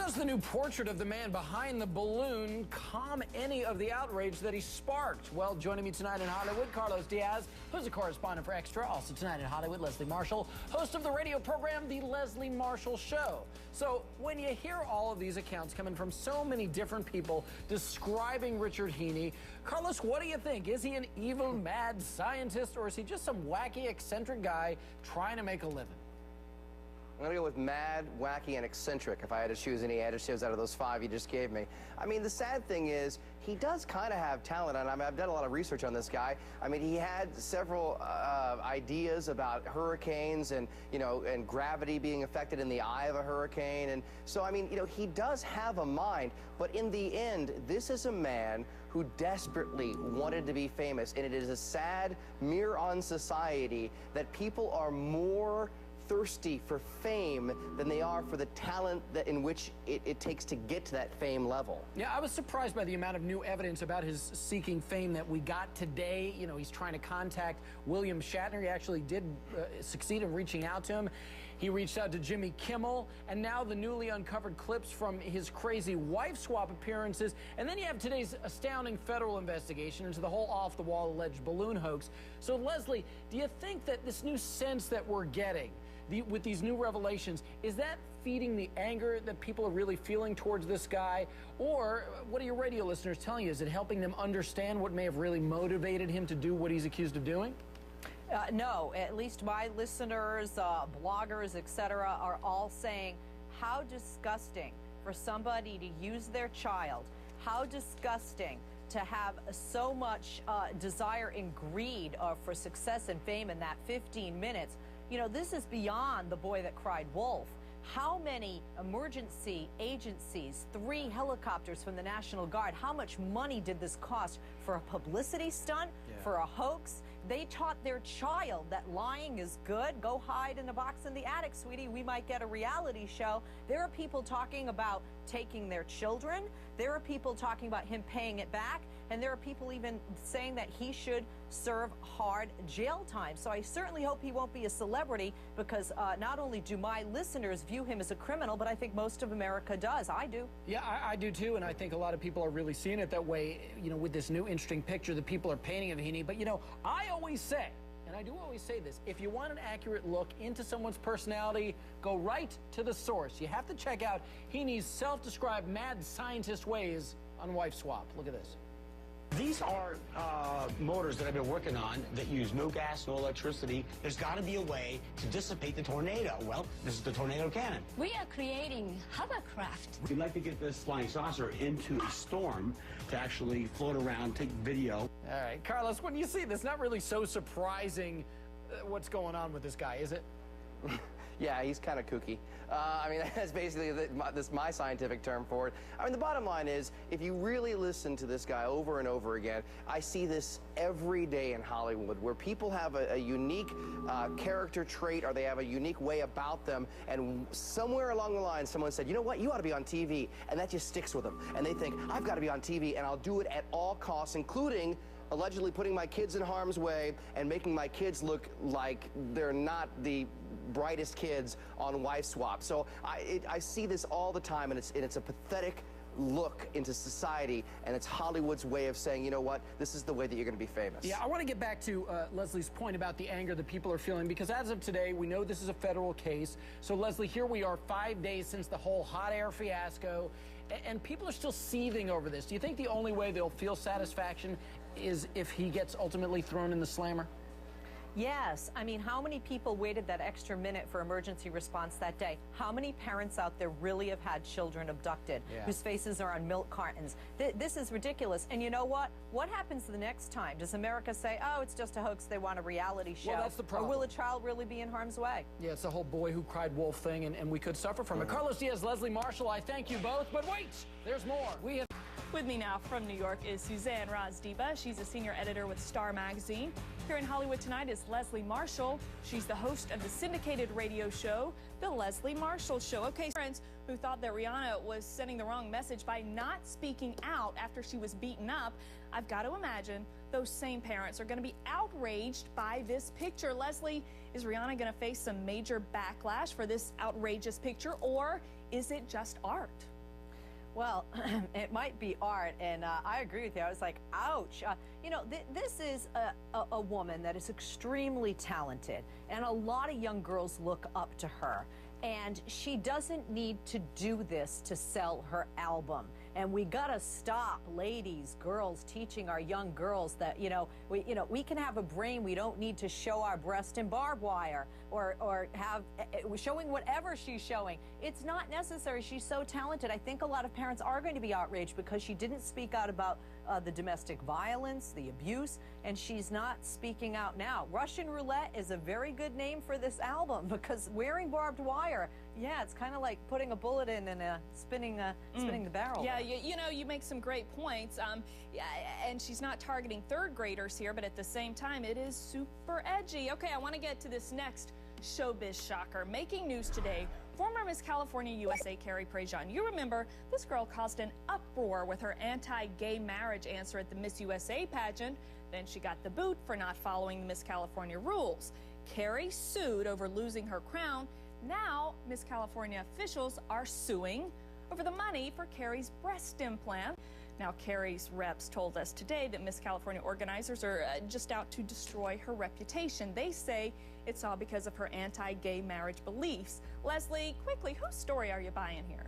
does the new portrait of the man behind the balloon calm any of the outrage that he sparked? Well, joining me tonight in Hollywood, Carlos Diaz, who's a correspondent for Extra. Also tonight in Hollywood, Leslie Marshall, host of the radio program, The Leslie Marshall Show. So when you hear all of these accounts coming from so many different people describing Richard Heaney, Carlos, what do you think? Is he an evil, mad scientist, or is he just some wacky, eccentric guy trying to make a living? I'm going to go with mad, wacky, and eccentric if I had to choose any adjectives out of those 5 you just gave me. I mean, the sad thing is, he does kind of have talent, and I've done a lot of research on this guy. I mean, he had several ideas about hurricanes and, and gravity being affected in the eye of a hurricane. And so, I mean, he does have a mind, but in the end, this is a man who desperately wanted to be famous, and it is a sad mirror on society that people are more thirsty for fame than they are for the talent in which it takes to get to that fame level. Yeah, I was surprised by the amount of new evidence about his seeking fame that we got today. He's trying to contact William Shatner. He actually did succeed in reaching out to him. He reached out to Jimmy Kimmel, and now the newly uncovered clips from his crazy wife swap appearances. And then you have today's astounding federal investigation into the whole off-the-wall alleged balloon hoax. So, Leslie, do you think that this new sense that we're getting with these new revelations, is that feeding the anger that people are really feeling towards this guy? Or what are your radio listeners telling you? Is it helping them understand what may have really motivated him to do what he's accused of doing? No, at least my listeners, bloggers, etc., are all saying how disgusting for somebody to use their child, how disgusting to have so much desire and greed for success and fame in that 15 minutes. This is beyond the boy that cried wolf. How many emergency agencies, 3 helicopters from the National Guard, how much money did this cost for a publicity stunt, for a hoax? They taught their child that lying is good. Go hide in a box in the attic, sweetie. We might get a reality show. There are people talking about taking their children. There are people talking about him paying it back. And there are people even saying that he should serve hard jail time. So I certainly hope he won't be a celebrity, because not only do my listeners view him as a criminal, but I think most of America does. I do. Yeah, I do too, and I think a lot of people are really seeing it that way, with this new interesting picture that people are painting of Heaney. But, I always say, and I do always say this, if you want an accurate look into someone's personality, go right to the source. You have to check out Heaney's self-described mad scientist ways on Wife Swap. Look at this. These are motors that I've been working on that use no gas, no electricity. There's got to be a way to dissipate the tornado. Well, this is the tornado cannon. We are creating hovercraft. We'd like to get this flying saucer into a storm to actually float around, take video. All right, Carlos, when you see this, not really so surprising what's going on with this guy, is it? Yeah, he's kind of kooky. I mean, that's basically my scientific term for it. I mean, the bottom line is, if you really listen to this guy over and over again, I see this every day in Hollywood, where people have a unique character trait, or they have a unique way about them, and somewhere along the line, someone said, you know what, you ought to be on TV, and that just sticks with them. And they think, I've got to be on TV, and I'll do it at all costs, including allegedly putting my kids in harm's way and making my kids look like they're not the brightest kids on Wife Swap. So I see this all the time, and it's a pathetic look into society, and it's Hollywood's way of saying, you know what, this is the way that you're going to be famous. Yeah, I want to get back to Leslie's point about the anger that people are feeling, because as of today, we know this is a federal case. So, Leslie, here we are 5 days since the whole hot air fiasco, and people are still seething over this. Do you think the only way they'll feel satisfaction is if he gets ultimately thrown in the slammer? Yes. I mean, how many people waited that extra minute for emergency response that day? How many parents out there really have had children abducted, whose faces are on milk cartons? This is ridiculous. And you know what? What happens the next time? Does America say, oh, it's just a hoax, they want a reality show? Well, that's the problem. Or will a child really be in harm's way? Yeah, it's the whole boy who cried wolf thing, and we could suffer from it. Carlos Diaz, Leslie Marshall, I thank you both. But wait, there's more. With me now from New York is Suzanne Razdiba. She's a senior editor with Star Magazine. Here in Hollywood tonight is Leslie Marshall. She's the host of the syndicated radio show, The Leslie Marshall Show. Okay, friends who thought that Rihanna was sending the wrong message by not speaking out after she was beaten up, I've got to imagine those same parents are going to be outraged by this picture. Leslie, is Rihanna going to face some major backlash for this outrageous picture, or is it just art? Well, it might be art, and I agree with you. I was like, ouch. You know, this is a woman that is extremely talented, and a lot of young girls look up to her. And she doesn't need to do this to sell her album. And we gotta stop, ladies, girls, teaching our young girls that, we can have a brain. We don't need to show our breast in barbed wire or have showing whatever she's showing. It's not necessary. She's so talented. I think a lot of parents are going to be outraged because she didn't speak out about the domestic violence, the abuse, and she's not speaking out now. Russian Roulette is a very good name for this album because wearing barbed wire, yeah, it's kind of like putting a bullet in and spinning the barrel. Yeah, you make some great points. Yeah, and she's not targeting third graders here, but at the same time, it is super edgy. Okay, I want to get to this next showbiz shocker. Making news today, former Miss California USA Carrie Prejean. You remember, this girl caused an uproar with her anti-gay marriage answer at the Miss USA pageant. Then she got the boot for not following the Miss California rules. Carrie sued over losing her crown. Now, Miss California officials are suing over the money for Carrie's breast implant. Now, Carrie's reps told us today that Miss California organizers are just out to destroy her reputation. They say it's all because of her anti-gay marriage beliefs. Leslie, quickly, whose story are you buying here?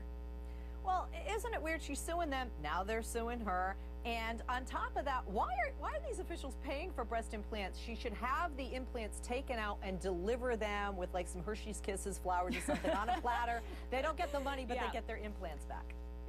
Well, isn't it weird? She's suing them. Now they're suing her. And on top of that, why are these officials paying for breast implants? She should have the implants taken out and deliver them with like some Hershey's Kisses flowers or something on a platter. They don't get the money, but they get their implants back.